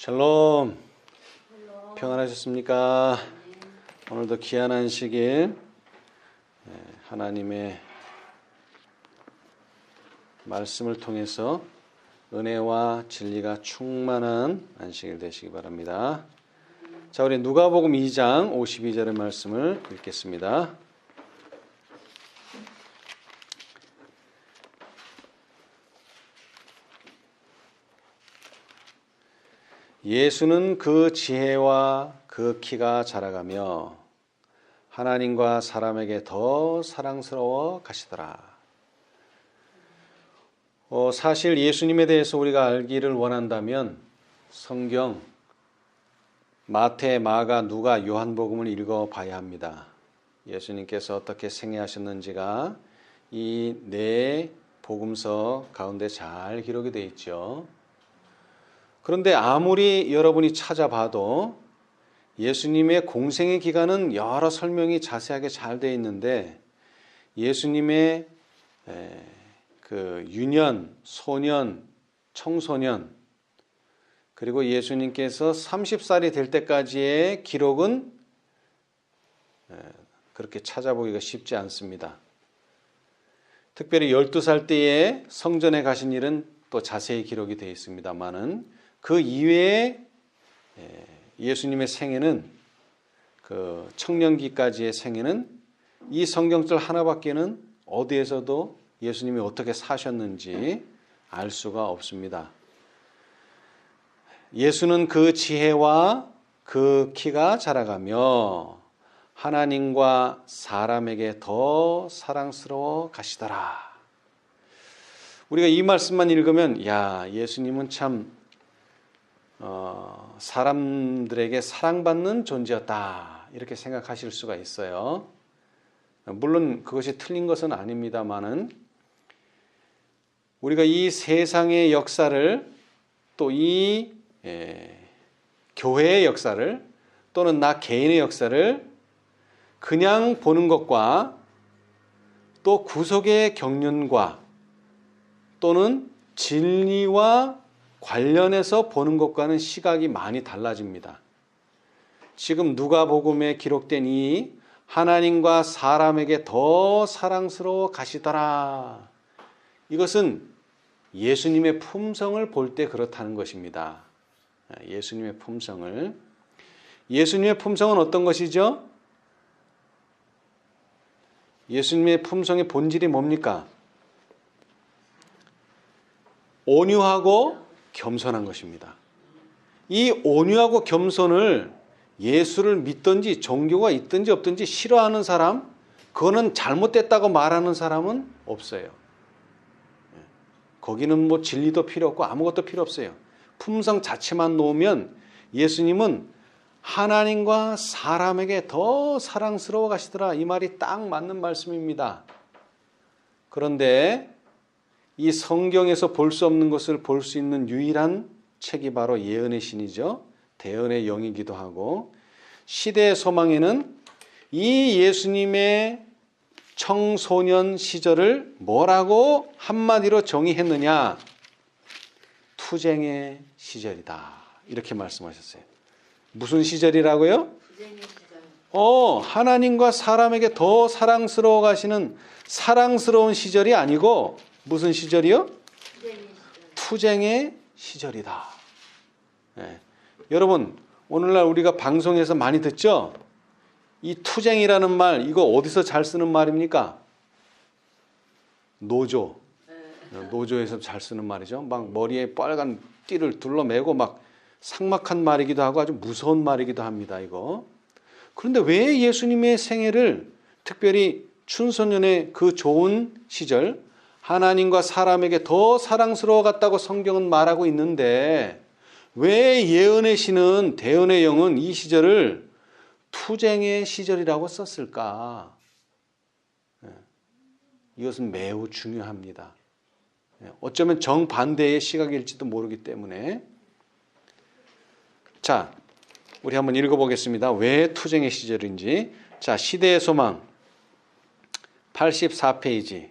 샬롬, 평안하셨습니까? 오늘도 귀한 안식일 하나님의 말씀을 통해서 은혜와 진리가 충만한 안식일 되시기 바랍니다. 자, 우리 누가복음 2장 52절의 말씀을 읽겠습니다. 예수는 그 지혜와 그 키가 자라가며 하나님과 사람에게 더 사랑스러워 가시더라. 사실 예수님에 대해서 우리가 알기를 원한다면 성경 마태, 마가, 누가, 요한복음을 읽어봐야 합니다. 예수님께서 어떻게 생애하셨는지가 이 네 복음서 가운데 잘 기록이 되어 있죠. 그런데 아무리 여러분이 찾아봐도 예수님의 공생의 기간은 여러 설명이 자세하게 잘 되어 있는데 예수님의 그 유년, 소년, 청소년 그리고 예수님께서 30살이 될 때까지의 기록은 그렇게 찾아보기가 쉽지 않습니다. 특별히 12살 때에 성전에 가신 일은 또 자세히 기록이 되어 있습니다만은 그 이외에 예수님의 생애는 그 청년기까지의 생애는 이 성경절 하나밖에는 어디에서도 예수님이 어떻게 사셨는지 알 수가 없습니다. 예수는 그 지혜와 그 키가 자라가며 하나님과 사람에게 더 사랑스러워 가시더라. 우리가 이 말씀만 읽으면 야, 예수님은 참 사람들에게 사랑받는 존재였다 이렇게 생각하실 수가 있어요. 물론 그것이 틀린 것은 아닙니다만은 우리가 이 세상의 역사를 또 이 교회의 역사를 또는 나 개인의 역사를 그냥 보는 것과 또 구속의 경륜과 또는 진리와 관련해서 보는 것과는 시각이 많이 달라집니다. 지금 누가복음에 기록된 이 하나님과 사람에게 더 사랑스러워 가시더라. 이것은 예수님의 품성을 볼 때 그렇다는 것입니다. 예수님의 품성을. 예수님의 품성은 어떤 것이죠? 예수님의 품성의 본질이 뭡니까? 온유하고 겸손한 것입니다. 이 온유하고 겸손을 예수를 믿든지 종교가 있든지 없든지 싫어하는 사람, 그거는 잘못됐다고 말하는 사람은 없어요. 거기는 뭐 진리도 필요 없고 아무것도 필요 없어요. 품성 자체만 놓으면 예수님은 하나님과 사람에게 더 사랑스러워 가시더라. 이 말이 딱 맞는 말씀입니다. 그런데 이 성경에서 볼 수 없는 것을 볼 수 있는 유일한 책이 바로 예언의 신이죠. 대언의 영이기도 하고 시대의 소망에는 이 예수님의 청소년 시절을 뭐라고 한마디로 정의했느냐? 투쟁의 시절이다. 이렇게 말씀하셨어요. 무슨 시절이라고요? 투쟁의 시절. 하나님과 사람에게 더 사랑스러워 가시는 사랑스러운 시절이 아니고 무슨 시절이요? 투쟁의 시절이다. 네. 여러분, 오늘날 우리가 방송에서 많이 듣죠? 이 투쟁이라는 말, 이거 어디서 잘 쓰는 말입니까? 노조에서 잘 쓰는 말이죠. 막 머리에 빨간 띠를 둘러매고 막 삭막한 말이기도 하고 아주 무서운 말이기도 합니다, 이거. 그런데 왜 예수님의 생애를 특별히 춘소년의 그 좋은 시절, 하나님과 사람에게 더 사랑스러워 갔다고 성경은 말하고 있는데 왜 예언의 신은 대언의 영은 이 시절을 투쟁의 시절이라고 썼을까? 이것은 매우 중요합니다. 어쩌면 정반대의 시각일지도 모르기 때문에. 자, 우리 한번 읽어보겠습니다. 왜 투쟁의 시절인지. 자, 시대의 소망 84페이지.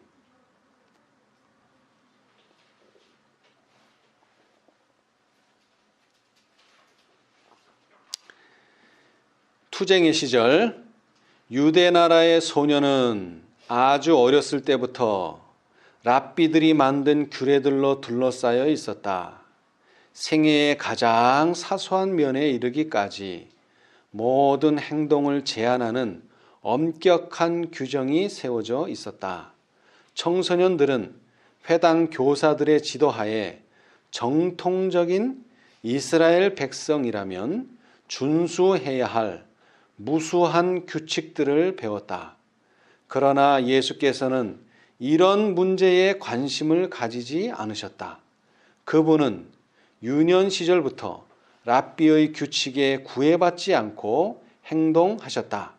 투쟁의 시절 유대 나라의 소녀는 아주 어렸을 때부터 랍비들이 만든 규례들로 둘러싸여 있었다. 생애의 가장 사소한 면에 이르기까지 모든 행동을 제한하는 엄격한 규정이 세워져 있었다. 청소년들은 회당 교사들의 지도하에 정통적인 이스라엘 백성이라면 준수해야 할 무수한 규칙들을 배웠다. 그러나 예수께서는 이런 문제에 관심을 가지지 않으셨다. 그분은 유년 시절부터 랍비의 규칙에 구애받지 않고 행동하셨다.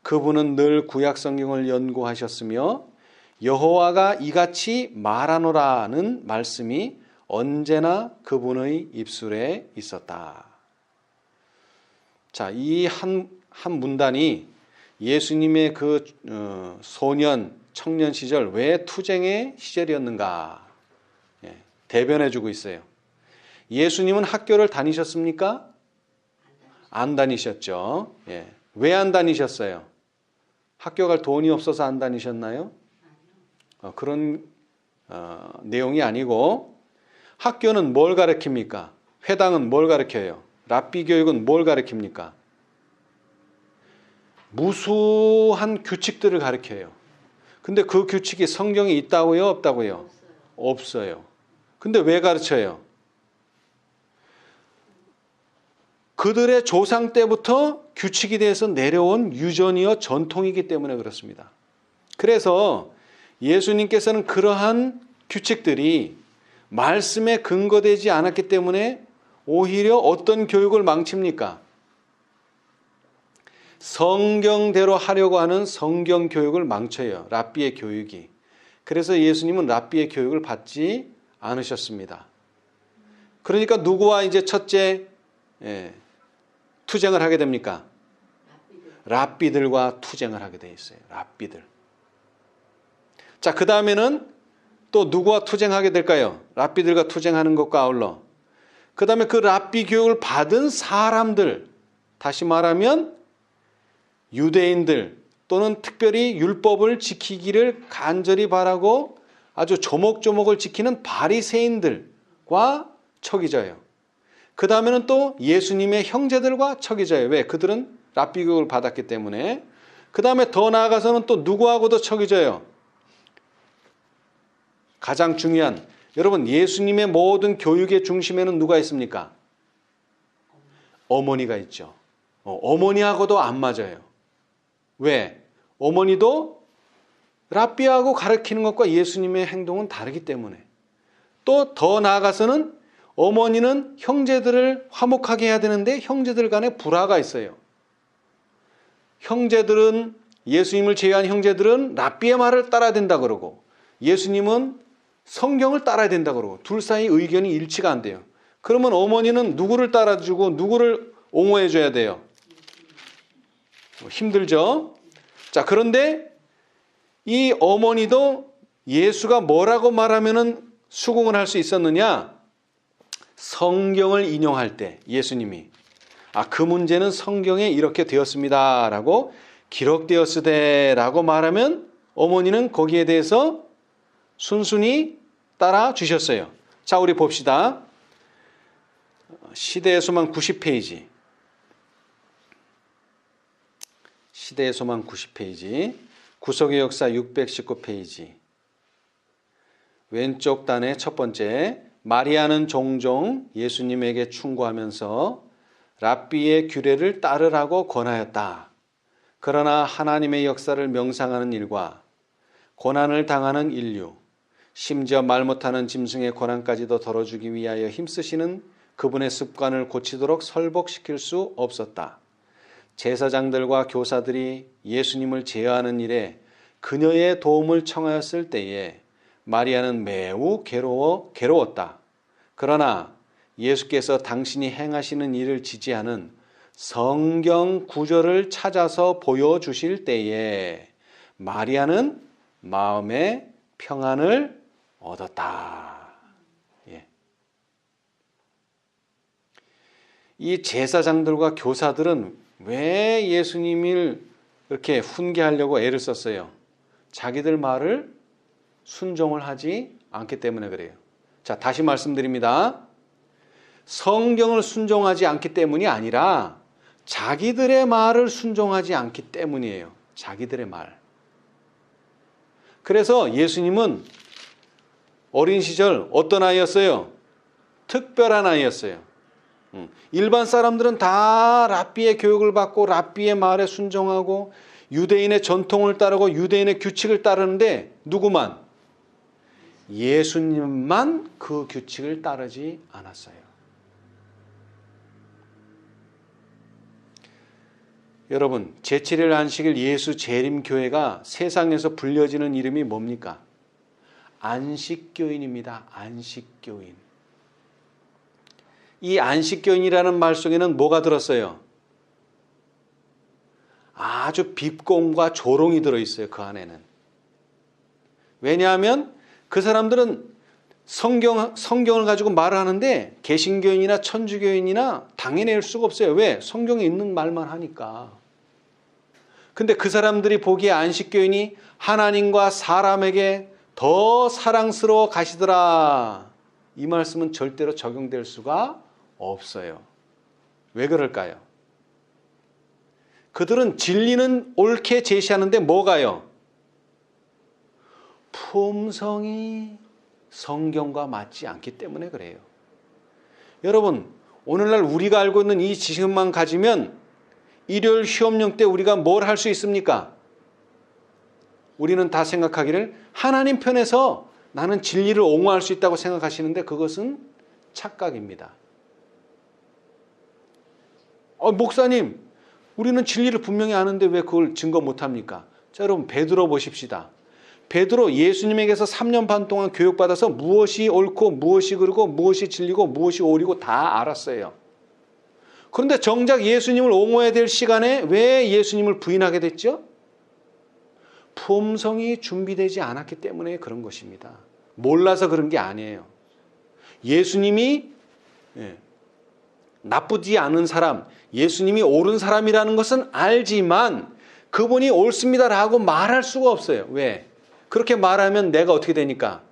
그분은 늘 구약 성경을 연구하셨으며 여호와가 이같이 말하노라는 말씀이 언제나 그분의 입술에 있었다. 자, 이 한 문단이 예수님의 그 소년, 청년 시절 왜 투쟁의 시절이었는가 대변해주고 있어요. 예수님은 학교를 다니셨습니까? 안 다니셨죠. 왜 안 다니셨어요? 학교 갈 돈이 없어서 안 다니셨나요? 그런 내용이 아니고 학교는 뭘 가르칩니까? 회당은 뭘 가르쳐요? 랍비 교육은 뭘 가르칩니까? 무수한 규칙들을 가르쳐요. 근데 그 규칙이 성경에 있다고요? 없다고요? 없어요. 근데 왜 가르쳐요? 그들의 조상 때부터 규칙에 대해서 내려온 유전이요 전통이기 때문에 그렇습니다. 그래서 예수님께서는 그러한 규칙들이 말씀에 근거되지 않았기 때문에 오히려 어떤 교육을 망칩니까? 성경대로 하려고 하는 성경 교육을 망쳐요. 랍비의 교육이. 그래서 예수님은 랍비의 교육을 받지 않으셨습니다. 그러니까 누구와 이제 첫째 투쟁을 하게 됩니까? 랍비들과 투쟁을 하게 돼 있어요. 랍비들. 자, 그 다음에는 또 누구와 투쟁하게 될까요? 랍비들과 투쟁하는 것과 아울러. 그 다음에 그 랍비 교육을 받은 사람들, 다시 말하면 유대인들 또는 특별히 율법을 지키기를 간절히 바라고 아주 조목조목을 지키는 바리새인들과 척이져요. 그 다음에는 또 예수님의 형제들과 척이져요. 왜? 그들은 랍비 교육을 받았기 때문에. 그 다음에 더 나아가서는 또 누구하고도 척이져요. 가장 중요한, 여러분 예수님의 모든 교육의 중심에는 누가 있습니까? 어머니가 있죠. 어머니하고도 안 맞아요. 왜? 어머니도 랍비하고 가르치는 것과 예수님의 행동은 다르기 때문에. 또 더 나아가서는 어머니는 형제들을 화목하게 해야 되는데 형제들 간에 불화가 있어요. 형제들은, 예수님을 제외한 형제들은 랍비의 말을 따라야 된다 그러고 예수님은 성경을 따라야 된다 그러고 둘 사이 의견이 일치가 안 돼요. 그러면 어머니는 누구를 따라주고 누구를 옹호해 줘야 돼요? 힘들죠? 자, 그런데 이 어머니도 예수가 뭐라고 말하면은 수긍을 할 수 있었느냐? 성경을 인용할 때 예수님이 그 문제는 성경에 이렇게 되었습니다 라고 기록되었으되 라고 말하면 어머니는 거기에 대해서 순순히 따라 주셨어요. 자, 우리 봅시다. 시대의 소망 90페이지. 시대의 소망 90페이지. 구속의 역사 619페이지. 왼쪽 단의 첫 번째. 마리아는 종종 예수님에게 충고하면서 랍비의 규례를 따르라고 권하였다. 그러나 하나님의 역사를 명상하는 일과 고난을 당하는 인류, 심지어 말 못하는 짐승의 고난까지도 덜어주기 위하여 힘쓰시는 그분의 습관을 고치도록 설복시킬 수 없었다. 제사장들과 교사들이 예수님을 제어하는 일에 그녀의 도움을 청하였을 때에 마리아는 매우 괴로웠다. 그러나 예수께서 당신이 행하시는 일을 지지하는 성경 구절을 찾아서 보여주실 때에 마리아는 마음의 평안을 얻었다. 이 제사장들과 교사들은 왜 예수님을 이렇게 훈계하려고 애를 썼어요? 자기들 말을 순종을 하지 않기 때문에 그래요. 자, 다시 말씀드립니다. 성경을 순종하지 않기 때문이 아니라 자기들의 말을 순종하지 않기 때문이에요. 자기들의 말. 그래서 예수님은 어린 시절 어떤 아이였어요? 특별한 아이였어요. 일반 사람들은 다 랍비의 교육을 받고 랍비의 말에 순종하고 유대인의 전통을 따르고 유대인의 규칙을 따르는데 누구만? 예수님만 그 규칙을 따르지 않았어요. 여러분, 제7일 안식일 예수 재림교회가 세상에서 불려지는 이름이 뭡니까? 안식교인입니다. 안식교인. 이 안식교인이라는 말 속에는 뭐가 들었어요? 아주 빕공과 조롱이 들어있어요. 그 안에는. 왜냐하면 그 사람들은 성경을 가지고 말을 하는데 개신교인이나 천주교인이나 당해낼 수가 없어요. 왜? 성경에 있는 말만 하니까. 근데 그 사람들이 보기에 안식교인이 하나님과 사람에게 더 사랑스러워 가시더라. 이 말씀은 절대로 적용될 수가 없어요. 왜 그럴까요? 그들은 진리는 옳게 제시하는데 뭐가요? 품성이 성경과 맞지 않기 때문에 그래요. 여러분, 오늘날 우리가 알고 있는 이 지식만 가지면 일요일 휴업령 때 우리가 뭘 할 수 있습니까? 우리는 다 생각하기를 하나님 편에서 나는 진리를 옹호할 수 있다고 생각하시는데 그것은 착각입니다. 목사님, 우리는 진리를 분명히 아는데 왜 그걸 증거 못합니까? 자, 여러분, 베드로 보십시다. 베드로 예수님에게서 3년 반 동안 교육받아서 무엇이 옳고 무엇이 그르고 무엇이 진리고 무엇이 오리고 다 알았어요. 그런데 정작 예수님을 옹호해야 될 시간에 왜 예수님을 부인하게 됐죠? 품성이 준비되지 않았기 때문에 그런 것입니다. 몰라서 그런 게 아니에요. 예수님이 나쁘지 않은 사람, 예수님이 옳은 사람이라는 것은 알지만 그분이 옳습니다라고 말할 수가 없어요. 왜? 그렇게 말하면 내가 어떻게 되니까?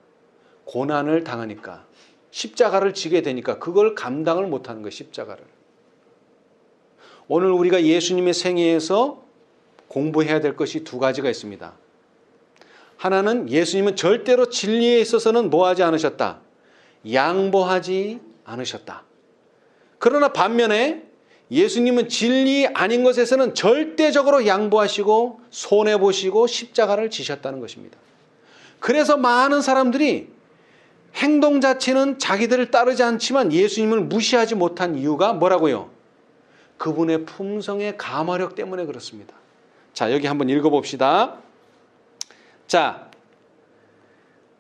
고난을 당하니까. 십자가를 지게 되니까 그걸 감당을 못하는 거예요. 십자가를. 오늘 우리가 예수님의 생애에서 공부해야 될 것이 두 가지가 있습니다. 하나는 예수님은 절대로 진리에 있어서는 뭐하지 않으셨다? 양보하지 않으셨다. 그러나 반면에 예수님은 진리 아닌 것에서는 절대적으로 양보하시고 손해보시고 십자가를 지셨다는 것입니다. 그래서 많은 사람들이 행동 자체는 자기들을 따르지 않지만 예수님을 무시하지 못한 이유가 뭐라고요? 그분의 품성의 가마력 때문에 그렇습니다. 자, 여기 한번 읽어봅시다. 자,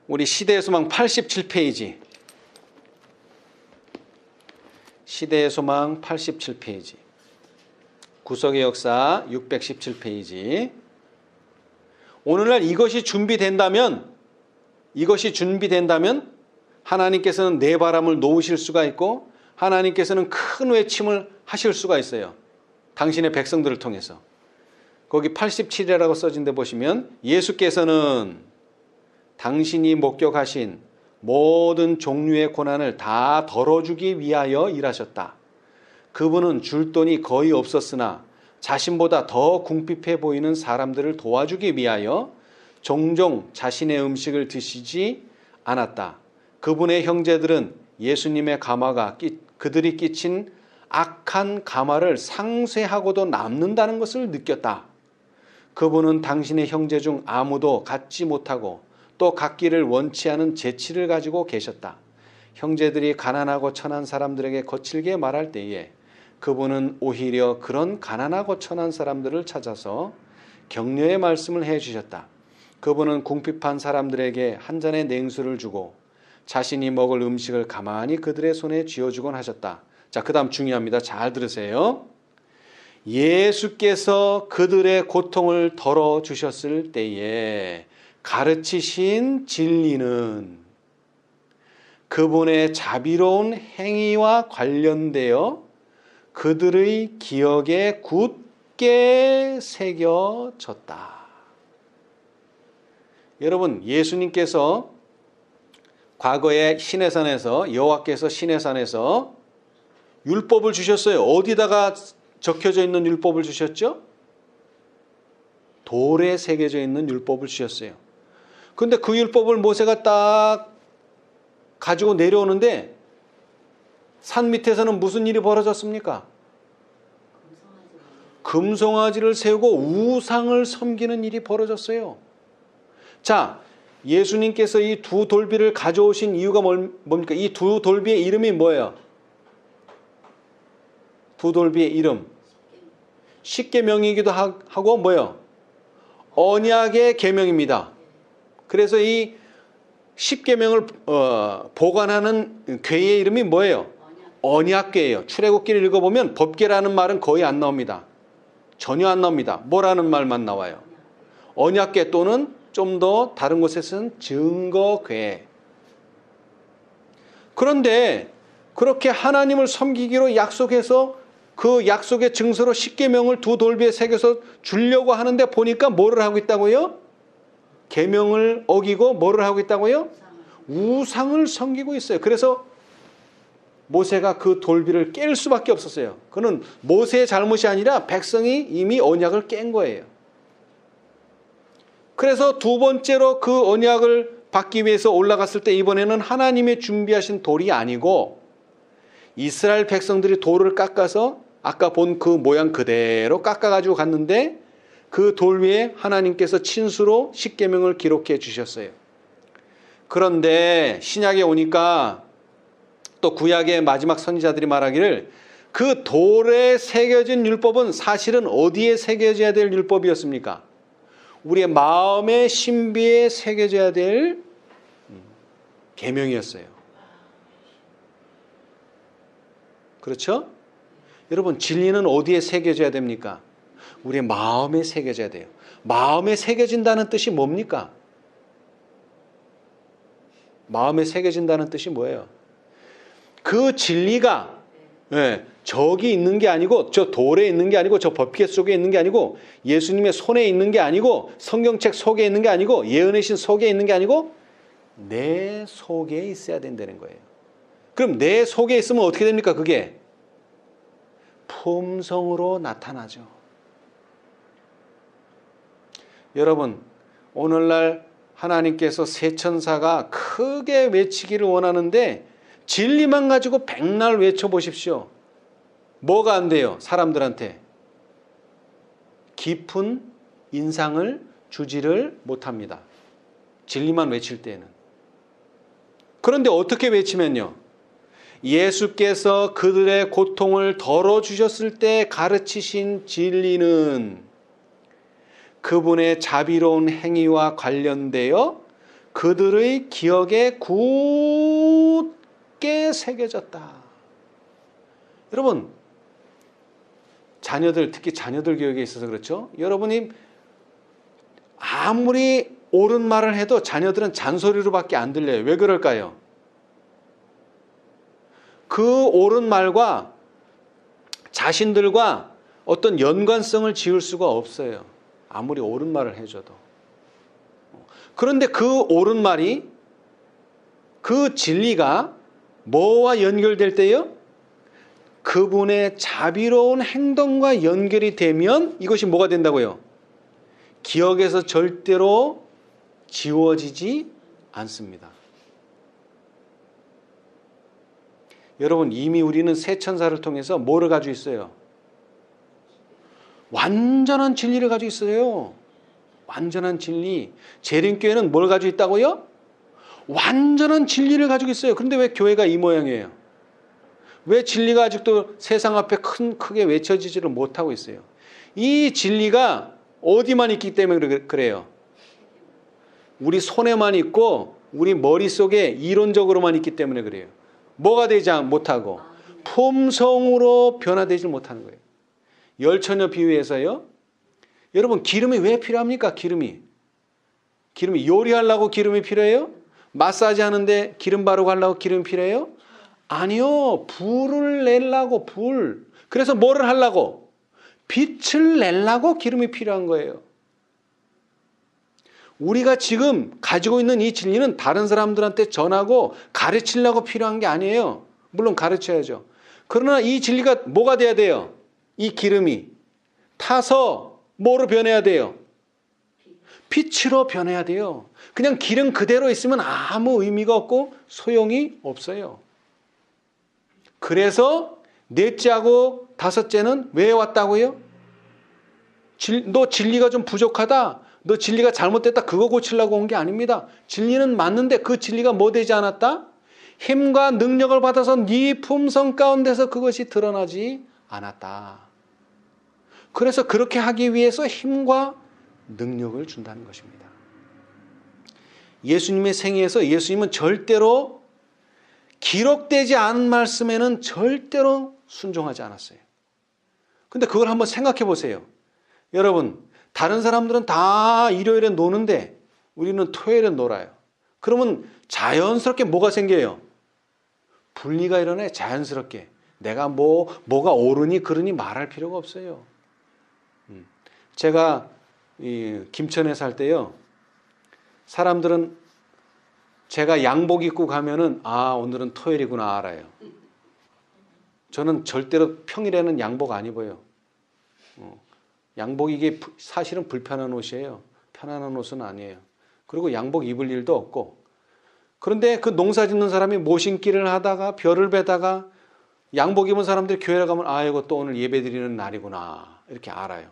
우리 시대의 소망 87페이지. 시대의 소망 87페이지. 구속의 역사 617페이지. 오늘날 이것이 준비된다면 하나님께서는 내 바람을 놓으실 수가 있고 하나님께서는 큰 외침을 하실 수가 있어요. 당신의 백성들을 통해서. 거기 87이라고 써진 데 보시면 예수께서는 당신이 목격하신 모든 종류의 고난을 다 덜어주기 위하여 일하셨다. 그분은 줄 돈이 거의 없었으나 자신보다 더 궁핍해 보이는 사람들을 도와주기 위하여 종종 자신의 음식을 드시지 않았다. 그분의 형제들은 예수님의 가마가 그들이 끼친 악한 가마를 상쇄하고도 남는다는 것을 느꼈다. 그분은 당신의 형제 중 아무도 갖지 못하고 또 갖기를 원치 않은 재치를 가지고 계셨다. 형제들이 가난하고 천한 사람들에게 거칠게 말할 때에 그분은 오히려 그런 가난하고 천한 사람들을 찾아서 격려의 말씀을 해주셨다. 그분은 궁핍한 사람들에게 한 잔의 냉수를 주고 자신이 먹을 음식을 가만히 그들의 손에 쥐어주곤 하셨다. 자, 그 다음 중요합니다. 잘 들으세요. 예수께서 그들의 고통을 덜어주셨을 때에 가르치신 진리는 그분의 자비로운 행위와 관련되어 그들의 기억에 굳게 새겨졌다. 여러분, 예수님께서 과거에 시내산에서, 여호와께서 시내산에서 율법을 주셨어요. 어디다가 적혀져 있는 율법을 주셨죠? 돌에 새겨져 있는 율법을 주셨어요. 근데 그 율법을 모세가 딱 가지고 내려오는데 산 밑에서는 무슨 일이 벌어졌습니까? 금송아지를 세우고 우상을 섬기는 일이 벌어졌어요. 자, 예수님께서 이 두 돌비를 가져오신 이유가 뭡니까? 이 두 돌비의 이름이 뭐예요? 두 돌비의 이름. 십계명이기도 하고 뭐예요? 언약의 계명입니다. 그래서 이 십계명을 보관하는 궤의 이름이 뭐예요? 언약궤예요. 출애굽기를 읽어보면 법궤라는 말은 거의 안 나옵니다. 전혀 안 나옵니다. 뭐라는 말만 나와요? 언약궤 또는 좀 더 다른 곳에서는 증거궤. 그런데 그렇게 하나님을 섬기기로 약속해서 그 약속의 증서로 십계명을 두 돌비에 새겨서 주려고 하는데 보니까 뭐를 하고 있다고요? 계명을 어기고 뭐를 하고 있다고요? 우상을 섬기고 있어요. 그래서 모세가 그 돌비를 깰 수밖에 없었어요. 그는 모세의 잘못이 아니라 백성이 이미 언약을 깬 거예요. 그래서 두 번째로 그 언약을 받기 위해서 올라갔을 때 이번에는 하나님의 준비하신 돌이 아니고 이스라엘 백성들이 돌을 깎아서 아까 본 그 모양 그대로 깎아가지고 갔는데 그 돌 위에 하나님께서 친수로 십계명을 기록해 주셨어요. 그런데 신약에 오니까 또 구약의 마지막 선지자들이 말하기를 그 돌에 새겨진 율법은 사실은 어디에 새겨져야 될 율법이었습니까? 우리의 마음의 신비에 새겨져야 될 계명이었어요. 그렇죠? 여러분, 진리는 어디에 새겨져야 됩니까? 우리의 마음에 새겨져야 돼요. 마음에 새겨진다는 뜻이 뭡니까? 마음에 새겨진다는 뜻이 뭐예요? 그 진리가 저기 있는 게 아니고 저 돌에 있는 게 아니고 저 법궤 속에 있는 게 아니고 예수님의 손에 있는 게 아니고 성경책 속에 있는 게 아니고 예언의 신 속에 있는 게 아니고 내 속에 있어야 된다는 거예요. 그럼 내 속에 있으면 어떻게 됩니까? 그게 품성으로 나타나죠. 여러분, 오늘날 하나님께서 새 천사가 크게 외치기를 원하는데 진리만 가지고 백날 외쳐보십시오. 뭐가 안 돼요? 사람들한테 깊은 인상을 주지를 못합니다. 진리만 외칠 때에는. 그런데 어떻게 외치면요? 예수께서 그들의 고통을 덜어주셨을 때 가르치신 진리는 그분의 자비로운 행위와 관련되어 그들의 기억에 굳게 새겨졌다. 여러분, 자녀들, 특히 자녀들 교육에 있어서 그렇죠? 여러분이 아무리 옳은 말을 해도 자녀들은 잔소리로밖에 안 들려요. 왜 그럴까요? 그 옳은 말과 자신들과 어떤 연관성을 지을 수가 없어요. 아무리 옳은 말을 해줘도. 그런데 그 옳은 말이, 그 진리가 뭐와 연결될 때요? 그분의 자비로운 행동과 연결이 되면 이것이 뭐가 된다고요? 기억에서 절대로 지워지지 않습니다. 여러분, 이미 우리는 새 천사를 통해서 뭐를 가지고 있어요? 완전한 진리를 가지고 있어요. 완전한 진리. 재림교회는 뭘 가지고 있다고요? 완전한 진리를 가지고 있어요. 그런데 왜 교회가 이 모양이에요? 왜 진리가 아직도 세상 앞에 크게 외쳐지지를 못하고 있어요? 이 진리가 어디만 있기 때문에 그래요? 우리 손에만 있고 우리 머릿속에 이론적으로만 있기 때문에 그래요. 뭐가 되지 못하고 품성으로 변화되지 못하는 거예요. 열처녀 비유에서요. 여러분, 기름이 왜 필요합니까? 기름이 요리하려고 기름이 필요해요? 마사지 하는데 기름 바르고 하려고 기름이 필요해요? 아니요. 불을 내려고 불. 그래서 뭐를 하려고? 빛을 내려고 기름이 필요한 거예요. 우리가 지금 가지고 있는 이 진리는 다른 사람들한테 전하고 가르치려고 필요한 게 아니에요. 물론 가르쳐야죠. 그러나 이 진리가 뭐가 돼야 돼요? 이 기름이 타서 뭐로 변해야 돼요? 빛으로 변해야 돼요. 그냥 기름 그대로 있으면 아무 의미가 없고 소용이 없어요. 그래서 넷째하고 다섯째는 왜 왔다고요? 너 진리가 좀 부족하다. 너 진리가 잘못됐다. 그거 고치려고 온 게 아닙니다. 진리는 맞는데 그 진리가 뭐 되지 않았다? 힘과 능력을 받아서 네 품성 가운데서 그것이 드러나지 않았다. 그래서 그렇게 하기 위해서 힘과 능력을 준다는 것입니다. 예수님의 생애에서 예수님은 절대로 기록되지 않은 말씀에는 절대로 순종하지 않았어요. 근데 그걸 한번 생각해 보세요. 여러분, 다른 사람들은 다 일요일에 노는데 우리는 토요일에 놀아요. 그러면 자연스럽게 뭐가 생겨요? 분리가 일어나요. 자연스럽게. 내가 뭐가 옳으니 그르니 말할 필요가 없어요. 제가 김천에 살 때요. 사람들은 제가 양복 입고 가면은 오늘은 토요일이구나 알아요. 저는 절대로 평일에는 양복 안 입어요. 양복 이게 사실은 불편한 옷이에요. 편안한 옷은 아니에요. 그리고 양복 입을 일도 없고. 그런데 그 농사 짓는 사람이 모신길을 하다가 별을 베다가 양복 입은 사람들이 교회에 가면 이거 또 오늘 예배 드리는 날이구나 이렇게 알아요.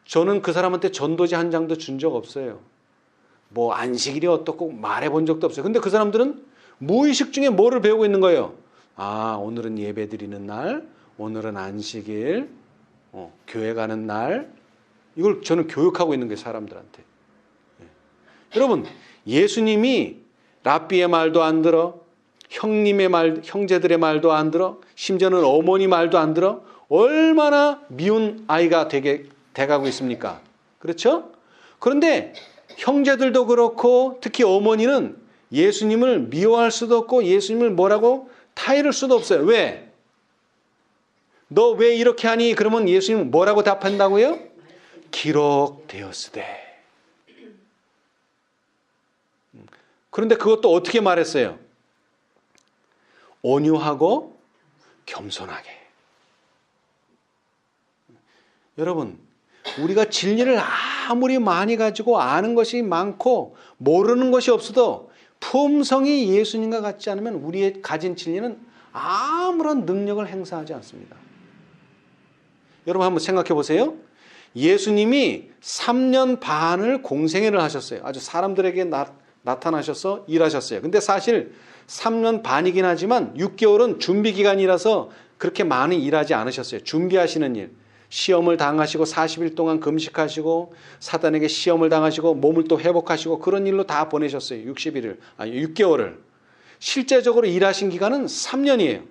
저는 그 사람한테 전도지 한 장도 준 적 없어요. 뭐 안식일이 어떻고 말해본 적도 없어요. 근데 그 사람들은 무의식 중에 뭐를 배우고 있는 거예요? 오늘은 예배 드리는 날, 오늘은 안식일, 교회 가는 날. 이걸 저는 교육하고 있는 거예요, 사람들한테. 여러분, 예수님이 랍비의 말도 안 들어, 형제들의 말도 안 들어, 심지어는 어머니 말도 안 들어, 얼마나 미운 아이가 돼가고 있습니까? 그렇죠? 그런데 형제들도 그렇고 특히 어머니는 예수님을 미워할 수도 없고 예수님을 뭐라고 타이를 수도 없어요. 왜? 너 왜 이렇게 하니? 그러면 예수님은 뭐라고 답한다고요? 기록되었으되. 그런데 그것도 어떻게 말했어요? 온유하고 겸손하게. 여러분, 우리가 진리를 아무리 많이 가지고 아는 것이 많고 모르는 것이 없어도 품성이 예수님과 같지 않으면 우리의 가진 진리는 아무런 능력을 행사하지 않습니다. 여러분 한번 생각해 보세요. 예수님이 3년 반을 공생애를 하셨어요. 아주 사람들에게 나타나셔서 일하셨어요. 근데 사실 3년 반이긴 하지만 6개월은 준비 기간이라서 그렇게 많이 일하지 않으셨어요. 준비하시는 일. 시험을 당하시고 40일 동안 금식하시고 사단에게 시험을 당하시고 몸을 또 회복하시고 그런 일로 다 보내셨어요. 6개월을. 실제적으로 일하신 기간은 3년이에요.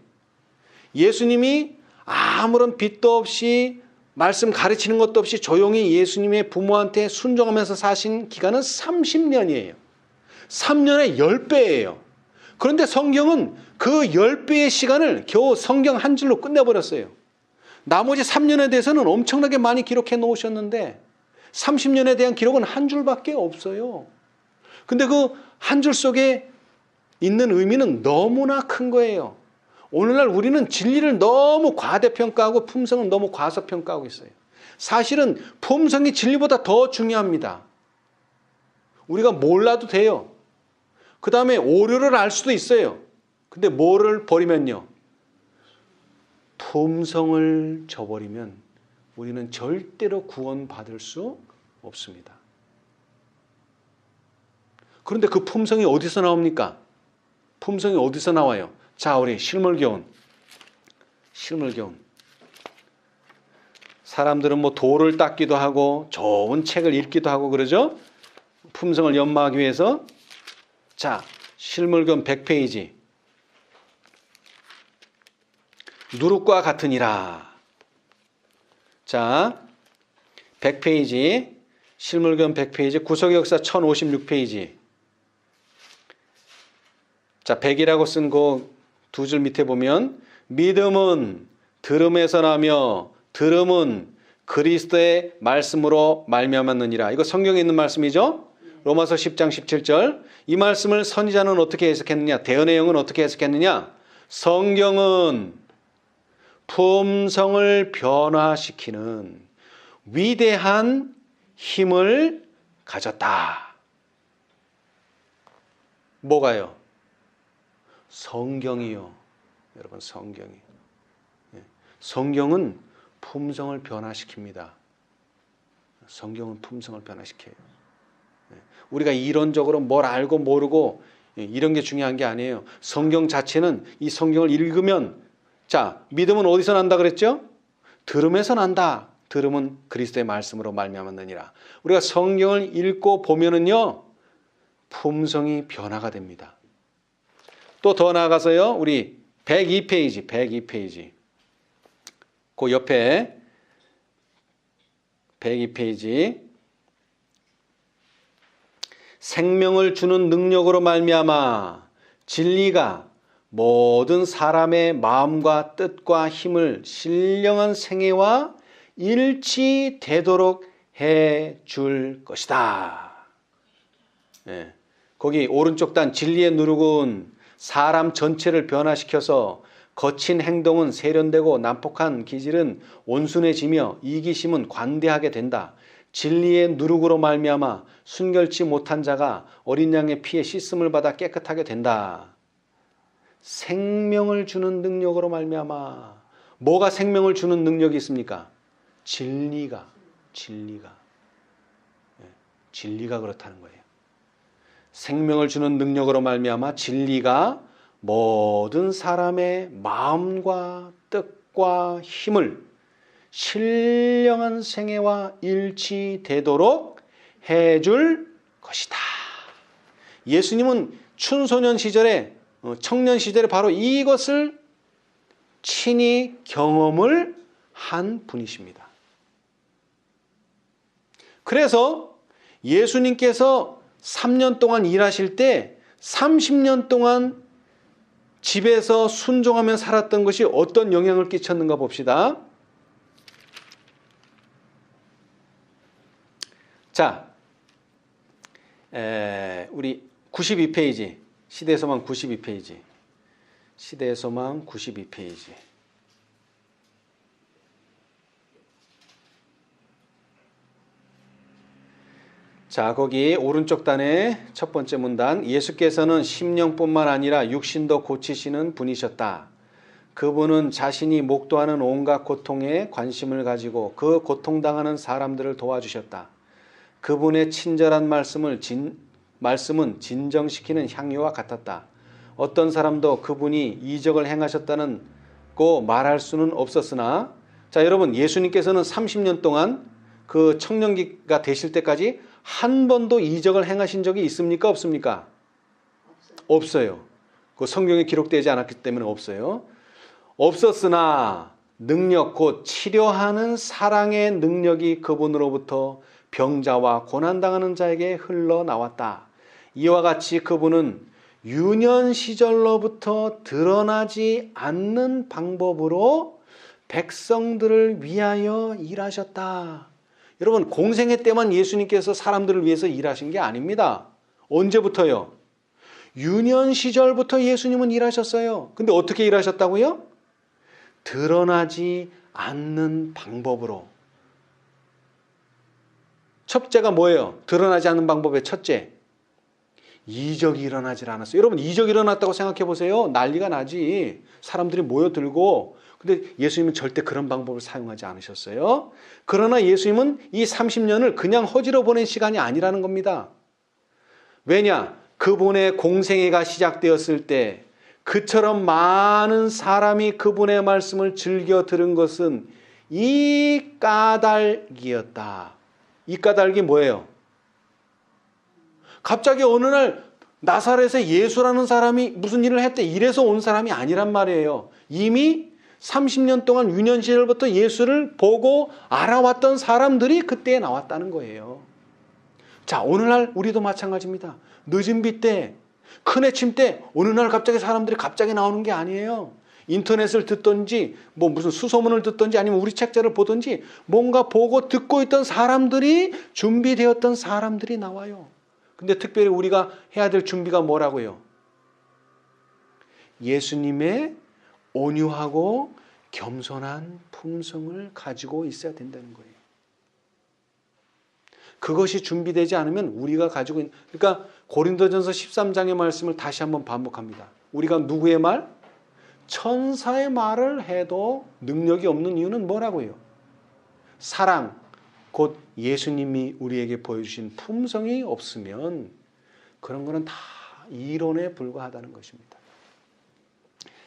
예수님이 아무런 빚도 없이 말씀 가르치는 것도 없이 조용히 예수님의 부모한테 순종하면서 사신 기간은 30년이에요. 3년의 10배예요. 그런데 성경은 그 10배의 시간을 겨우 성경 한 줄로 끝내버렸어요. 나머지 3년에 대해서는 엄청나게 많이 기록해 놓으셨는데 30년에 대한 기록은 한 줄밖에 없어요. 근데 그 한 줄 속에 있는 의미는 너무나 큰 거예요. 오늘날 우리는 진리를 너무 과대평가하고 품성을 너무 과소평가하고 있어요. 사실은 품성이 진리보다 더 중요합니다. 우리가 몰라도 돼요. 그 다음에 오류를 알 수도 있어요. 근데 뭐를 버리면요? 품성을 저버리면 우리는 절대로 구원받을 수 없습니다. 그런데 그 품성이 어디서 나옵니까? 품성이 어디서 나와요? 자, 우리 실물교훈. 사람들은 뭐 돌을 닦기도 하고 좋은 책을 읽기도 하고 그러죠? 품성을 연마하기 위해서. 자, 실물교훈 100페이지. 누룩과 같으니라. 자, 100페이지. 실물교훈 100페이지. 구속역사 1056페이지. 자, 100이라고 쓴 거 두 줄 밑에 보면 믿음은 들음에서 나며 들음은 그리스도의 말씀으로 말미암았느니라. 이거 성경에 있는 말씀이죠. 로마서 10장 17절. 이 말씀을 선지자는 어떻게 해석했느냐? 대언의 영은 어떻게 해석했느냐? 성경은 품성을 변화시키는 위대한 힘을 가졌다. 뭐가요? 성경이요. 여러분, 성경이. 성경은 품성을 변화시킵니다. 성경은 품성을 변화시켜요. 우리가 이론적으로 뭘 알고 모르고 이런 게 중요한 게 아니에요. 성경 자체는 이 성경을 읽으면, 자, 믿음은 어디서 난다 그랬죠? 들음에서 난다. 들음은 그리스도의 말씀으로 말미암았느니라. 우리가 성경을 읽고 보면은요, 품성이 변화가 됩니다. 또 더 나아가서요, 우리 102페이지. 그 옆에 102페이지. 생명을 주는 능력으로 말미암아 진리가 모든 사람의 마음과 뜻과 힘을 신령한 생애와 일치되도록 해줄 것이다. 네. 거기 오른쪽 단 진리의 누룩은 사람 전체를 변화시켜서 거친 행동은 세련되고 난폭한 기질은 온순해지며 이기심은 관대하게 된다. 진리의 누룩으로 말미암아 순결치 못한 자가 어린 양의 피에 씻음을 받아 깨끗하게 된다. 생명을 주는 능력으로 말미암아. 뭐가 생명을 주는 능력이 있습니까? 진리가 그렇다는 거예요. 생명을 주는 능력으로 말미암아 진리가 모든 사람의 마음과 뜻과 힘을 신령한 생애와 일치되도록 해줄 것이다. 예수님은 춘소년 시절에, 청년 시절에 바로 이것을 친히 경험을 한 분이십니다. 그래서 예수님께서 3년 동안 일하실 때 30년 동안 집에서 순종하며 살았던 것이 어떤 영향을 끼쳤는가 봅시다. 자, 우리 92페이지, 시대소망 92페이지. 자, 거기 오른쪽 단의 첫 번째 문단. 예수께서는 심령뿐만 아니라 육신도 고치시는 분이셨다. 그분은 자신이 목도하는 온갖 고통에 관심을 가지고 그 고통당하는 사람들을 도와주셨다. 그분의 친절한 말씀은 진정시키는 향유와 같았다. 어떤 사람도 그분이 이적을 행하셨다는 거 말할 수는 없었으나, 자, 여러분, 예수님께서는 30년 동안 그 청년기가 되실 때까지 한 번도 이적을 행하신 적이 있습니까? 없습니까? 없어요. 그 성경에 기록되지 않았기 때문에 없어요. 없었으나 능력, 곧 치료하는 사랑의 능력이 그분으로부터 병자와 고난당하는 자에게 흘러나왔다. 이와 같이 그분은 유년 시절로부터 드러나지 않는 방법으로 백성들을 위하여 일하셨다. 여러분, 공생애 때만 예수님께서 사람들을 위해서 일하신 게 아닙니다. 언제부터요? 유년 시절부터 예수님은 일하셨어요. 근데 어떻게 일하셨다고요? 드러나지 않는 방법으로. 첫째가 뭐예요? 드러나지 않는 방법의 첫째. 이적이 일어나질 않았어요. 여러분, 이적이 일어났다고 생각해 보세요. 난리가 나지. 사람들이 모여들고. 근데 예수님은 절대 그런 방법을 사용하지 않으셨어요. 그러나 예수님은 이 30년을 그냥 허지로 보낸 시간이 아니라는 겁니다. 왜냐? 그분의 공생애가 시작되었을 때 그처럼 많은 사람이 그분의 말씀을 즐겨 들은 것은 이 까닭이었다. 이 까닭이 뭐예요? 갑자기 어느 날 나사렛에 예수라는 사람이 무슨 일을 했대, 이래서 온 사람이 아니란 말이에요. 이미 30년 동안 유년 시절부터 예수를 보고 알아왔던 사람들이 그때에 나왔다는 거예요. 자, 오늘날 우리도 마찬가지입니다. 늦은 비 때, 큰 해침 때 어느 날 갑자기 사람들이 갑자기 나오는 게 아니에요. 인터넷을 듣든지 뭐 무슨 수소문을 듣든지 아니면 우리 책자를 보든지 뭔가 보고 듣고 있던 사람들이 준비되었던 사람들이 나와요. 근데 특별히 우리가 해야 될 준비가 뭐라고요? 예수님의 온유하고 겸손한 품성을 가지고 있어야 된다는 거예요. 그것이 준비되지 않으면 우리가 가지고 있는, 그러니까 고린도전서 13장의 말씀을 다시 한번 반복합니다. 우리가 누구의 말? 천사의 말을 해도 능력이 없는 이유는 뭐라고요? 사랑, 곧 예수님이 우리에게 보여주신 품성이 없으면 그런 거는 다 이론에 불과하다는 것입니다.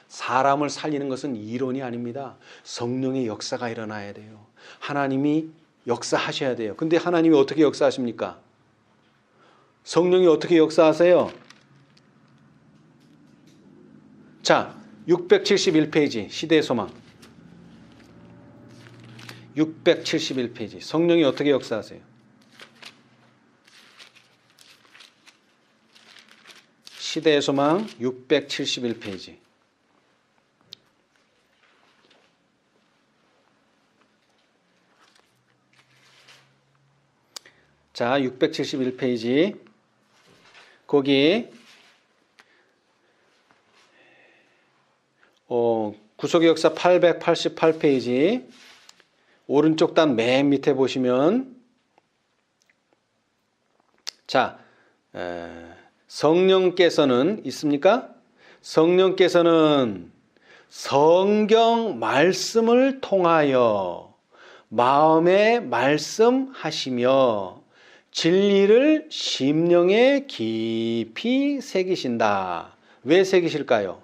사람을 살리는 것은 이론이 아닙니다. 성령의 역사가 일어나야 돼요. 하나님이 역사하셔야 돼요. 근데 하나님이 어떻게 역사하십니까? 성령이 어떻게 역사하세요? 자, 671페이지 시대의 소망. 671페이지. 성령이 어떻게 역사하세요? 시대의 소망 671페이지. 자, 671페이지. 거기 구속의 역사 888페이지 오른쪽 단 맨 밑에 보시면 자, 성령께서는 있습니까? 성령께서는 성경 말씀을 통하여 마음에 말씀하시며 진리를 심령에 깊이 새기신다. 왜 새기실까요?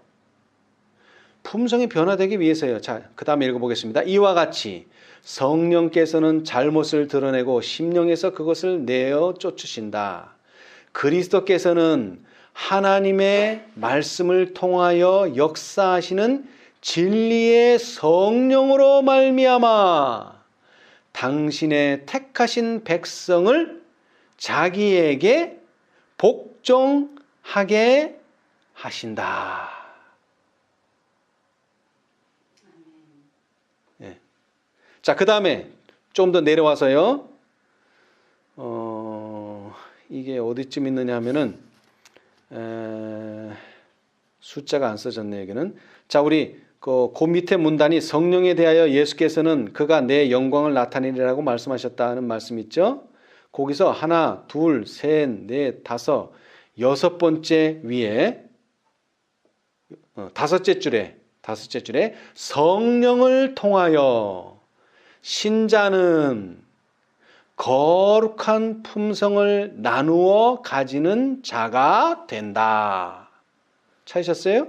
품성이 변화되기 위해서요. 자, 그 다음에 읽어보겠습니다. 이와 같이 성령께서는 잘못을 드러내고 심령에서 그것을 내어 쫓으신다. 그리스도께서는 하나님의 말씀을 통하여 역사하시는 진리의 성령으로 말미암아 당신의 택하신 백성을 자기에게 복종하게 하신다. 예. 자, 그 다음에 좀 더 내려와서요. 이게 어디쯤 있느냐 하면은 숫자가 안 써졌네 여기는. 자, 우리 그 밑에 문단이 성령에 대하여 예수께서는 그가 내 영광을 나타내리라고 말씀하셨다는 말씀 있죠. 거기서 하나, 둘, 셋, 넷, 다섯, 여섯 번째 위에 다섯째 줄에 성령을 통하여 신자는 거룩한 품성을 나누어 가지는 자가 된다. 찾으셨어요?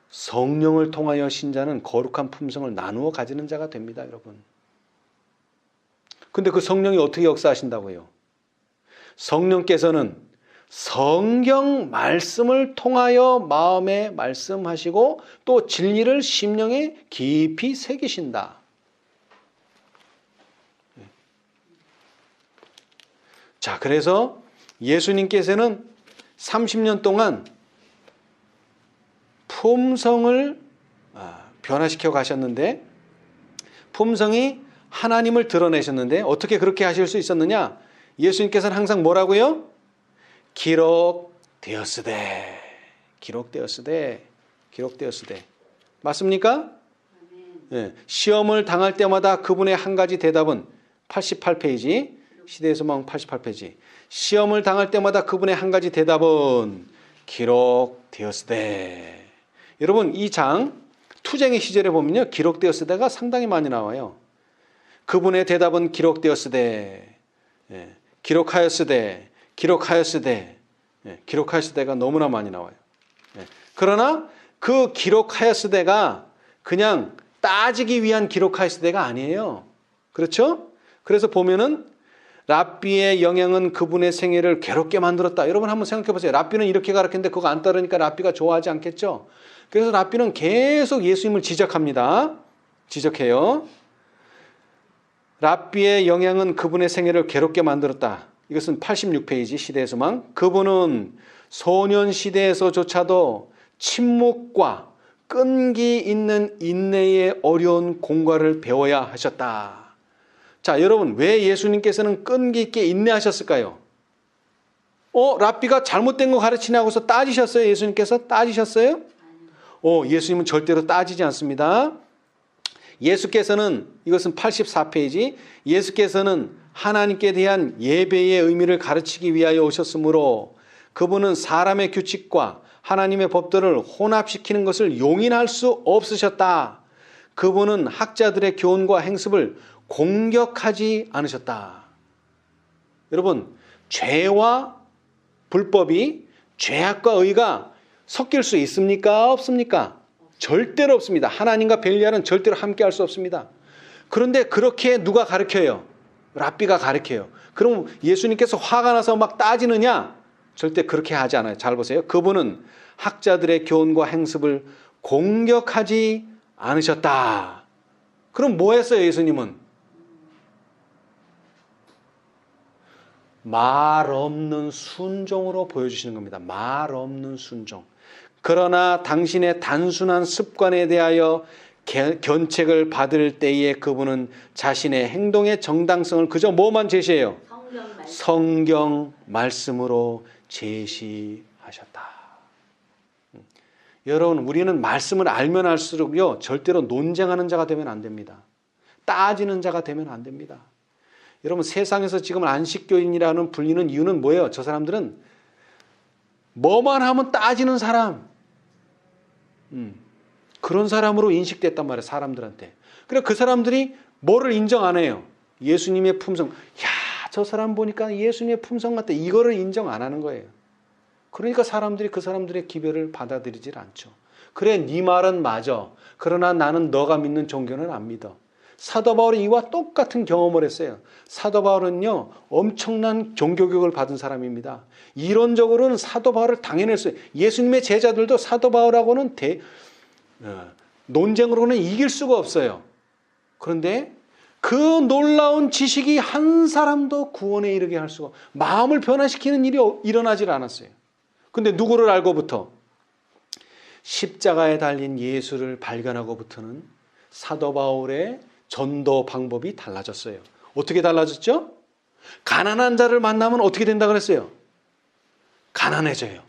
성령을 통하여 신자는 거룩한 품성을 나누어 가지는 자가 됩니다, 여러분. 근데 그 성령이 어떻게 역사하신다고요? 성령께서는 성경 말씀을 통하여 마음에 말씀하시고 또 진리를 심령에 깊이 새기신다. 자, 그래서 예수님께서는 30년 동안 품성을 변화시켜 가셨는데 품성이 하나님을 드러내셨는데 어떻게 그렇게 하실 수 있었느냐? 예수님께서는 항상 뭐라고요? 기록되었으되 맞습니까? 네. 시험을 당할 때마다 그분의 한 가지 대답은 88페이지 시대의 소망 88페이지 시험을 당할 때마다 그분의 한 가지 대답은 기록되었으되. 여러분 이 장 투쟁의 시절에 보면요 기록되었으되가 상당히 많이 나와요. 그분의 대답은 기록되었으되, 기록하였으되, 기록하였으되가 너무나 많이 나와요. 그러나 그 기록하였으되가 그냥 따지기 위한 기록하였으되가 아니에요. 그렇죠? 그래서 보면은 랍비의 영향은 그분의 생애를 괴롭게 만들었다. 여러분 한번 생각해 보세요. 랍비는 이렇게 가르쳤는데 그거 안 따르니까 랍비가 좋아하지 않겠죠? 그래서 랍비는 계속 예수님을 지적합니다. 지적해요. 랍비의 영향은 그분의 생애를 괴롭게 만들었다. 이것은 86페이지 시대의 소망. 그분은 소년 시대에서조차도 침묵과 끈기 있는 인내의 어려운 공과를 배워야 하셨다. 자, 여러분, 왜 예수님께서는 끈기 있게 인내하셨을까요? 랍비가 잘못된 거 가르치냐고서 따지셨어요? 예수님께서 따지셨어요? 예수님은 절대로 따지지 않습니다. 예수께서는, 이것은 84페이지, 예수께서는 하나님께 대한 예배의 의미를 가르치기 위하여 오셨으므로 그분은 사람의 규칙과 하나님의 법도를 혼합시키는 것을 용인할 수 없으셨다. 그분은 학자들의 교훈과 행습을 공격하지 않으셨다. 여러분, 죄와 불법이, 죄악과 의가 섞일 수 있습니까? 없습니까? 절대로 없습니다. 하나님과 벨리알은 절대로 함께할 수 없습니다. 그런데 그렇게 누가 가르쳐요? 랍비가 가르쳐요. 그럼 예수님께서 화가 나서 막 따지느냐? 절대 그렇게 하지 않아요. 잘 보세요. 그분은 학자들의 교훈과 행습을 공격하지 않으셨다. 그럼 뭐 했어요, 예수님은? 말 없는 순종으로 보여주시는 겁니다. 말 없는 순종. 그러나 당신의 단순한 습관에 대하여 견책을 받을 때에 그분은 자신의 행동의 정당성을 그저 뭐만 제시해요? 성경 말씀으로 제시하셨다. 여러분, 우리는 말씀을 알면 알수록요, 절대로 논쟁하는 자가 되면 안 됩니다. 따지는 자가 되면 안 됩니다. 여러분, 세상에서 지금 안식교인이라는 불리는 이유는 뭐예요? 저 사람들은 뭐만 하면 따지는 사람, 그런 사람으로 인식됐단 말이에요, 사람들한테. 그래, 그 사람들이 뭐를 인정 안 해요? 예수님의 품성. 야, 저 사람 보니까 예수님의 품성 같다. 이거를 인정 안 하는 거예요. 그러니까 사람들이 그 사람들의 기별을 받아들이질 않죠. 그래, 네 말은 맞아. 그러나 나는 너가 믿는 종교는 안 믿어. 사도 바울이 이와 똑같은 경험을 했어요. 사도 바울은요, 엄청난 종교교육을 받은 사람입니다. 이론적으로는 사도 바울을 당연했어요. 예수님의 제자들도 사도 바울하고는 논쟁으로는 이길 수가 없어요. 그런데 그 놀라운 지식이 한 사람도 구원에 이르게 할 수가, 마음을 변화시키는 일이 일어나질 않았어요. 근데 누구를 알고부터? 십자가에 달린 예수를 발견하고부터는 사도 바울의 전도 방법이 달라졌어요. 어떻게 달라졌죠? 가난한 자를 만나면 어떻게 된다 그랬어요? 가난해져요.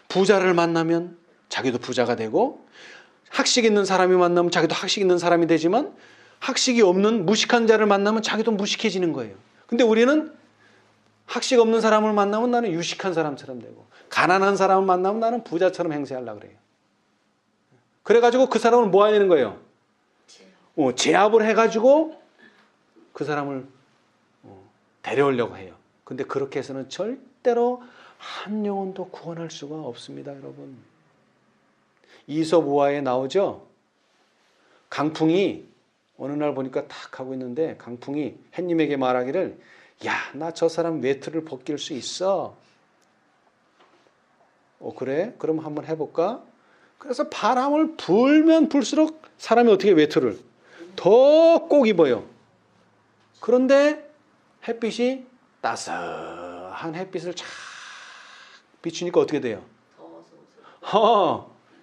부자를 만나면 자기도 부자가 되고, 학식 있는 사람이 만나면 자기도 학식 있는 사람이 되지만, 학식이 없는 무식한 자를 만나면 자기도 무식해지는 거예요. 근데 우리는 학식 없는 사람을 만나면 나는 유식한 사람처럼 되고, 가난한 사람을 만나면 나는 부자처럼 행세하려고 그래요. 그래가지고 그 사람을 뭐 하는 거예요? 제압을 해가지고 그 사람을 데려오려고 해요. 근데 그렇게 해서는 절대로 한 영혼도 구원할 수가 없습니다, 여러분. 이솝우화에 나오죠? 강풍이 어느 날 보니까 탁 하고 있는데 강풍이 햇님에게 말하기를, 야, 나 저 사람 외투를 벗길 수 있어. 그래? 그럼 한번 해볼까? 그래서 바람을 불면 불수록 사람이 어떻게 외투를 더 꼭 입어요. 그런데 햇빛이 따스한 햇빛을 쫙 비추니까 어떻게 돼요?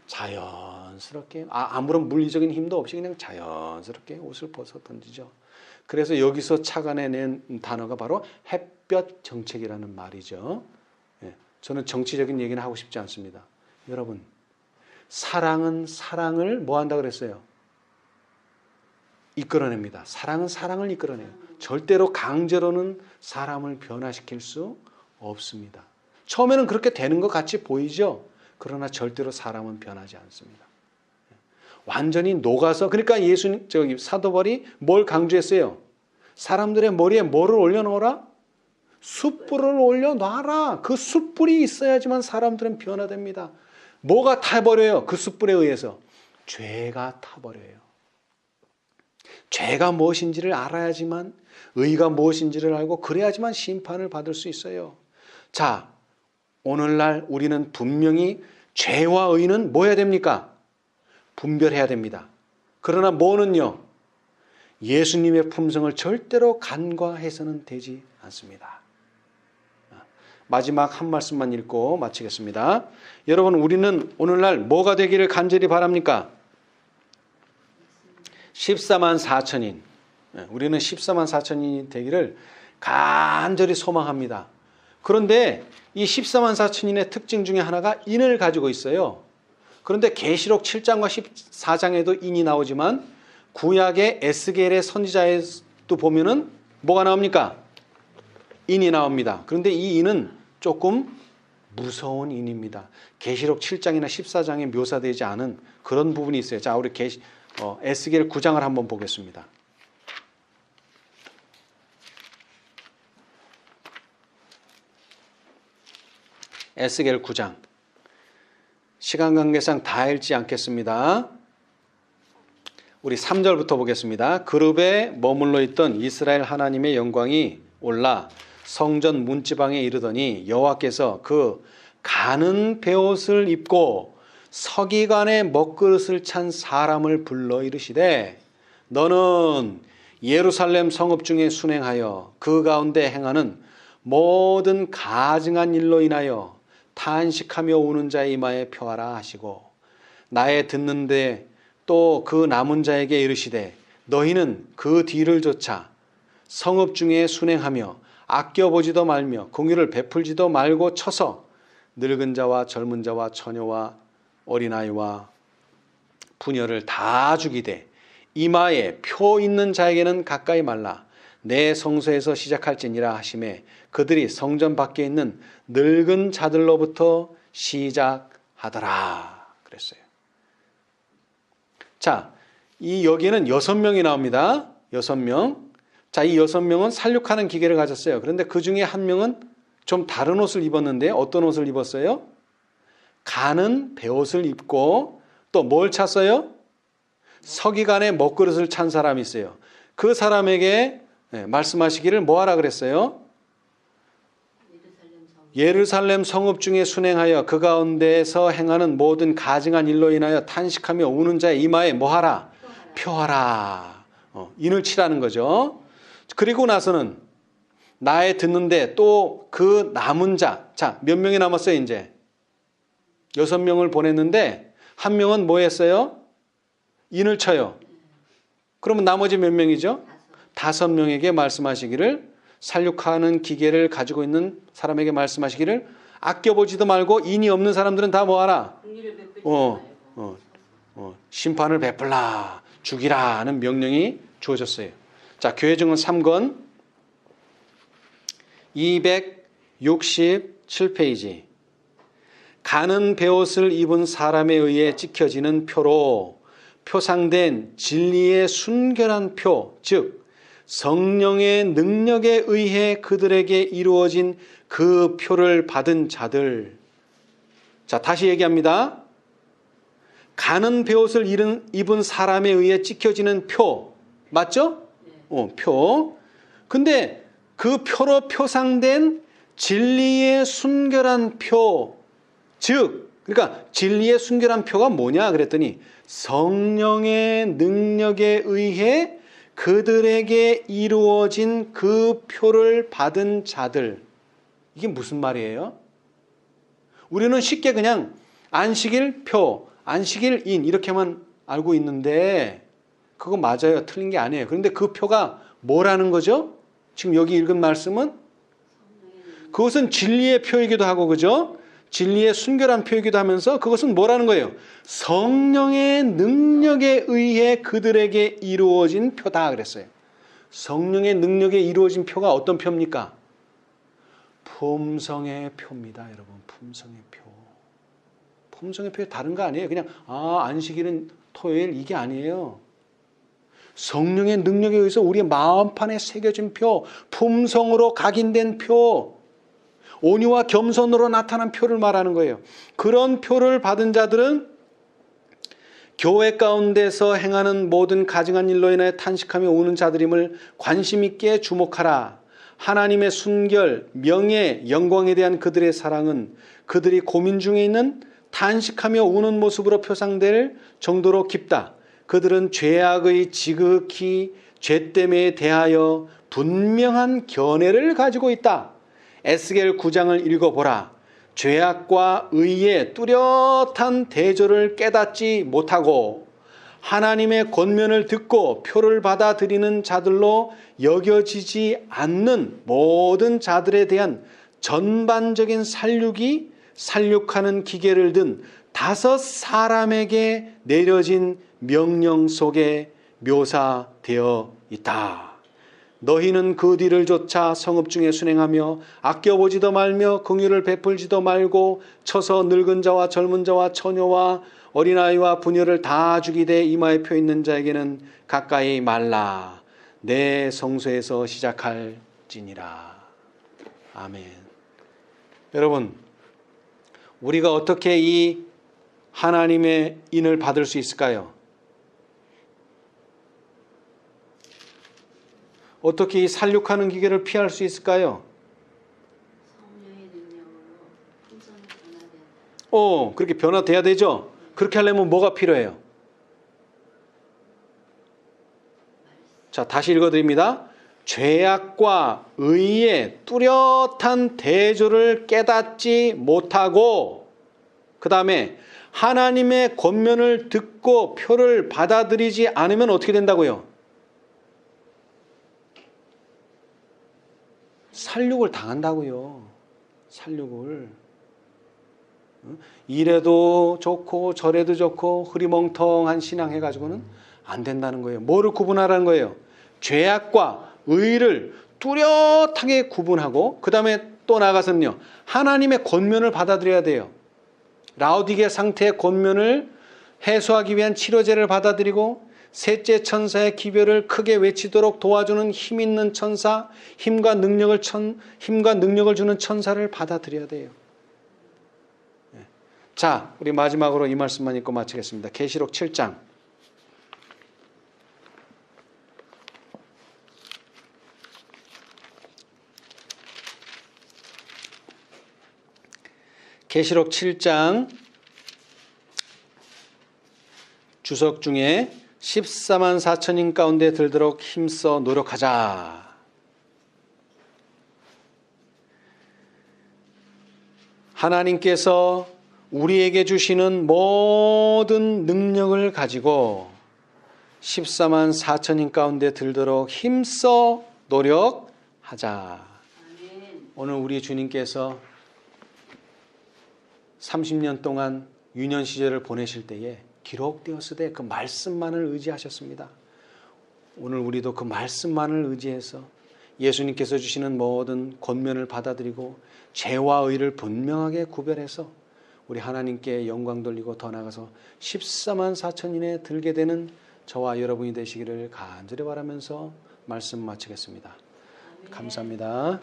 자연스럽게, 아무런 물리적인 힘도 없이 그냥 자연스럽게 옷을 벗어 던지죠. 그래서 여기서 착안해낸 단어가 바로 햇볕 정책이라는 말이죠. 저는 정치적인 얘기는 하고 싶지 않습니다. 여러분, 사랑은 사랑을 뭐 한다 그랬어요? 이끌어냅니다. 사랑은 사랑을 이끌어내요. 절대로 강제로는 사람을 변화시킬 수 없습니다. 처음에는 그렇게 되는 것 같이 보이죠? 그러나 절대로 사람은 변하지 않습니다. 완전히 녹아서, 그러니까 사도 바울이 뭘 강조했어요? 사람들의 머리에 뭐를 올려놓으라? 숯불을 올려놔라. 그 숯불이 있어야지만 사람들은 변화됩니다. 뭐가 타버려요? 그 숯불에 의해서 죄가 타버려요. 죄가 무엇인지를 알아야지만, 의가 무엇인지를 알고 그래야지만 심판을 받을 수 있어요. 자, 오늘날 우리는 분명히 죄와 의는 뭐 해야 됩니까? 분별해야 됩니다. 그러나 뭐는요? 예수님의 품성을 절대로 간과해서는 되지 않습니다. 마지막 한 말씀만 읽고 마치겠습니다. 여러분, 우리는 오늘날 뭐가 되기를 간절히 바랍니까? 14만 4천인. 우리는 14만 4천인이 되기를 간절히 소망합니다. 그런데 이 14만 4천인의 특징 중에 하나가 인을 가지고 있어요. 그런데 계시록 7장과 14장에도 인이 나오지만 구약의 에스겔의 선지자에도 보면은 뭐가 나옵니까? 인이 나옵니다. 그런데 이 인은 조금 무서운 인입니다. 계시록 7장이나 14장에 묘사되지 않은 그런 부분이 있어요. 자, 우리 에스겔 9장을 한번 보겠습니다. 에스겔 9장. 시간 관계상 다 읽지 않겠습니다. 우리 3절부터 보겠습니다. 그룹에 머물러 있던 이스라엘 하나님의 영광이 올라 성전 문지방에 이르더니 여호와께서 그 가는 베옷을 입고 서기관의 먹그릇을 찬 사람을 불러 이르시되 너는 예루살렘 성읍 중에 순행하여 그 가운데 행하는 모든 가증한 일로 인하여 탄식하며 우는 자의 이마에 표하라 하시고 나의 듣는데 또 그 남은 자에게 이르시되 너희는 그 뒤를 쫓아 성읍 중에 순행하며 아껴보지도 말며 공의를 베풀지도 말고 쳐서 늙은 자와 젊은 자와 처녀와 어린아이와 부녀를 다 죽이되 이마에 표 있는 자에게는 가까이 말라 내 성소에서 시작할지니라 하시매 그들이 성전 밖에 있는 늙은 자들로부터 시작하더라 그랬어요. 자, 여기에는 6명이 나옵니다. 6명. 자, 이 6명은 살육하는 기계를 가졌어요. 그런데 그 중에 한 명은 좀 다른 옷을 입었는데 어떤 옷을 입었어요? 가는 베옷을 입고 또 뭘 찼어요? 서기관의 먹그릇을 찬 사람이 있어요. 그 사람에게 말씀하시기를 뭐하라 그랬어요? 예루살렘 성읍 중에 순행하여 그 가운데에서 행하는 모든 가증한 일로 인하여 탄식하며 우는 자의 이마에 뭐하라? 표하라. 인을 치라는 거죠. 그리고 나서는 나의 듣는데 또 그 남은 자. 자, 몇 명이 남았어요 이제? 6명을 보냈는데 한 명은 뭐 했어요? 인을 쳐요. 그러면 나머지 몇 명이죠? 5명에게 말씀하시기를 살육하는 기계를 가지고 있는 사람에게 말씀하시기를 아껴보지도 말고 인이 없는 사람들은 다 뭐하라? 심판을 베풀라 죽이라 하는 명령이 주어졌어요. 자, 교회증언 3권 267페이지 가는 베옷을 입은 사람에 의해 찍혀지는 표로 표상된 진리의 순결한 표, 즉 성령의 능력에 의해 그들에게 이루어진 그 표를 받은 자들. 자, 다시 얘기합니다. 가는 베옷을 입은 사람에 의해 찍혀지는 표. 맞죠? 표. 근데 그 표로 표상된 진리의 순결한 표. 즉, 그러니까 진리의 순결한 표가 뭐냐 그랬더니 성령의 능력에 의해 그들에게 이루어진 그 표를 받은 자들. 이게 무슨 말이에요? 우리는 쉽게 그냥 안식일 표, 안식일 인 이렇게만 알고 있는데 그거 맞아요. 틀린 게 아니에요. 그런데 그 표가 뭐라는 거죠? 지금 여기 읽은 말씀은 그것은 진리의 표이기도 하고 그죠? 진리의 순결한 표이기도 하면서 그것은 뭐라는 거예요? 성령의 능력에 의해 그들에게 이루어진 표다 그랬어요. 성령의 능력에 이루어진 표가 어떤 표입니까? 품성의 표입니다. 여러분, 품성의 표. 품성의 표 다른 거 아니에요. 그냥 안식일은 토요일 이게 아니에요. 성령의 능력에 의해서 우리의 마음판에 새겨진 표, 품성으로 각인된 표, 온유와 겸손으로 나타난 표를 말하는 거예요. 그런 표를 받은 자들은 교회 가운데서 행하는 모든 가증한 일로 인하여 탄식하며 우는 자들임을 관심 있게 주목하라. 하나님의 순결, 명예, 영광에 대한 그들의 사랑은 그들이 고민 중에 있는 탄식하며 우는 모습으로 표상될 정도로 깊다. 그들은 죄악의 지극히 죄됨에 대하여 분명한 견해를 가지고 있다. 에스겔 9장을 읽어보라. 죄악과 의의 뚜렷한 대조를 깨닫지 못하고 하나님의 권면을 듣고 표를 받아들이는 자들로 여겨지지 않는 모든 자들에 대한 전반적인 살육하는 기계를 든 5 사람에게 내려진 명령 속에 묘사되어 있다. 너희는 그 뒤를 쫓아 성읍 중에 순행하며 아껴보지도 말며 긍휼을 베풀지도 말고 쳐서 늙은 자와 젊은 자와 처녀와 어린아이와 부녀를 다 죽이되 이마에 표 있는 자에게는 가까이 말라. 내 성소에서 시작할지니라. 아멘. 여러분, 우리가 어떻게 이 하나님의 인을 받을 수 있을까요? 어떻게 이 살육하는 기계를 피할 수 있을까요? 성령의 능력으로 풍성히 변화된다. 그렇게 변화돼야 되죠? 그렇게 하려면 뭐가 필요해요? 자, 다시 읽어드립니다. 죄악과 의의 뚜렷한 대조를 깨닫지 못하고 그 다음에 하나님의 권면을 듣고 표를 받아들이지 않으면 어떻게 된다고요? 살육을 당한다고요. 살육을. 이래도 좋고 저래도 좋고 흐리멍텅한 신앙 해가지고는 안 된다는 거예요. 뭐를 구분하라는 거예요? 죄악과 의를 뚜렷하게 구분하고 그 다음에 또 나아가서는요. 하나님의 권면을 받아들여야 돼요. 라오디게 상태의 권면을 해소하기 위한 치료제를 받아들이고 셋째 천사의 기별을 크게 외치도록 도와주는 힘 있는 천사, 힘과 능력을 주는 천사를 받아들여야 돼요. 자, 우리 마지막으로 이 말씀만 읽고 마치겠습니다. 계시록 7장. 계시록 7장 주석 중에 14만 4천인 가운데 들도록 힘써 노력하자. 하나님께서 우리에게 주시는 모든 능력을 가지고 14만 4천인 가운데 들도록 힘써 노력하자. 아멘. 오늘 우리 주님께서 30년 동안 유년 시절을 보내실 때에 기록되었으되 그 말씀만을 의지하셨습니다. 오늘 우리도 그 말씀만을 의지해서 예수님께서 주시는 모든 권면을 받아들이고 죄와 의를 분명하게 구별해서 우리 하나님께 영광 돌리고 더 나아가서 14만 4천인에 들게 되는 저와 여러분이 되시기를 간절히 바라면서 말씀 마치겠습니다. 감사합니다.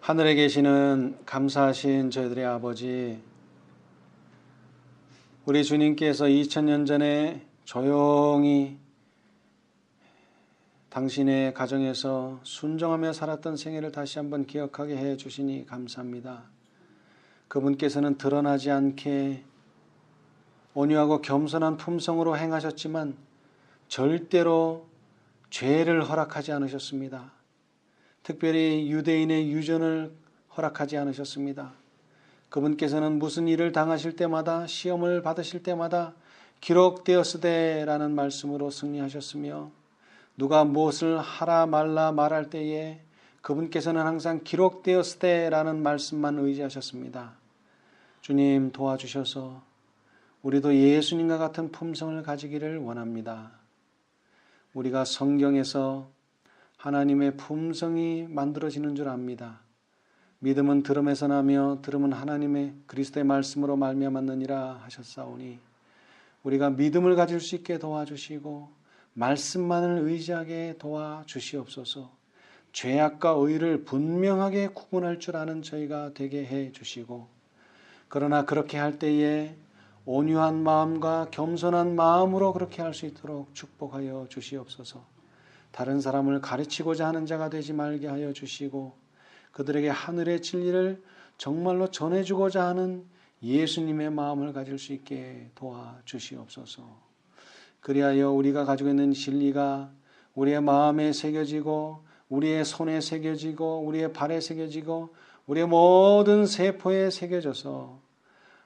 하늘에 계시는 감사하신 저희들의 아버지, 우리 주님께서 2000년 전에 조용히 당신의 가정에서 순종하며 살았던 생애를 다시 한번 기억하게 해 주시니 감사합니다. 그분께서는 드러나지 않게 온유하고 겸손한 품성으로 행하셨지만 절대로 죄를 허락하지 않으셨습니다. 특별히 유대인의 유전을 허락하지 않으셨습니다. 그분께서는 무슨 일을 당하실 때마다 시험을 받으실 때마다 기록되었으되라는 말씀으로 승리하셨으며 누가 무엇을 하라 말라 말할 때에 그분께서는 항상 기록되었으되라는 말씀만 의지하셨습니다. 주님 도와주셔서 우리도 예수님과 같은 품성을 가지기를 원합니다. 우리가 성경에서 하나님의 품성이 만들어지는 줄 압니다. 믿음은 들음에서 나며 들음은 하나님의 그리스도의 말씀으로 말미암았느니라 하셨사오니 우리가 믿음을 가질 수 있게 도와주시고 말씀만을 의지하게 도와주시옵소서. 죄악과 의를 분명하게 구분할 줄 아는 저희가 되게 해 주시고 그러나 그렇게 할 때에 온유한 마음과 겸손한 마음으로 그렇게 할 수 있도록 축복하여 주시옵소서. 다른 사람을 가르치고자 하는 자가 되지 말게 하여 주시고 그들에게 하늘의 진리를 정말로 전해주고자 하는 예수님의 마음을 가질 수 있게 도와주시옵소서. 그리하여 우리가 가지고 있는 진리가 우리의 마음에 새겨지고 우리의 손에 새겨지고 우리의 발에 새겨지고 우리의 모든 세포에 새겨져서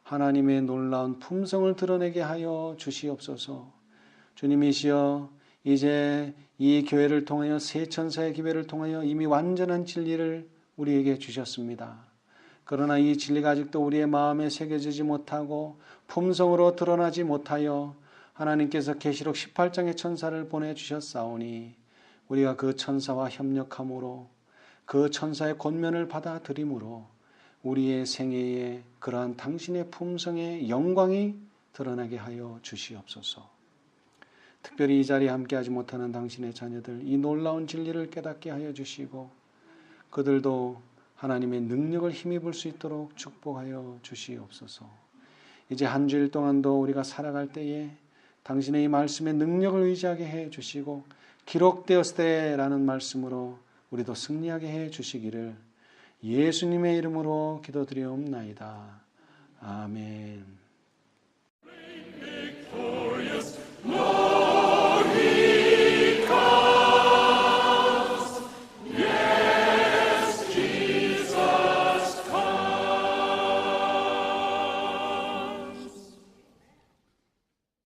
하나님의 놀라운 품성을 드러내게 하여 주시옵소서. 주님이시여, 이제 이 교회를 통하여 새 천사의 기회를 통하여 이미 완전한 진리를 우리에게 주셨습니다. 그러나 이 진리가 아직도 우리의 마음에 새겨지지 못하고 품성으로 드러나지 못하여 하나님께서 계시록 18장의 천사를 보내주셨사오니 우리가 그 천사와 협력함으로 그 천사의 권면을 받아들임으로 우리의 생애에 그러한 당신의 품성의 영광이 드러나게 하여 주시옵소서. 특별히 이 자리에 함께하지 못하는 당신의 자녀들, 이 놀라운 진리를 깨닫게 하여 주시고 그들도 하나님의 능력을 힘입을 수 있도록 축복하여 주시옵소서. 이제 한 주일 동안도 우리가 살아갈 때에 당신의 이 말씀의 능력을 의지하게 해 주시고 기록되었을 때라는 말씀으로 우리도 승리하게 해 주시기를 예수님의 이름으로 기도드리옵나이다. 아멘.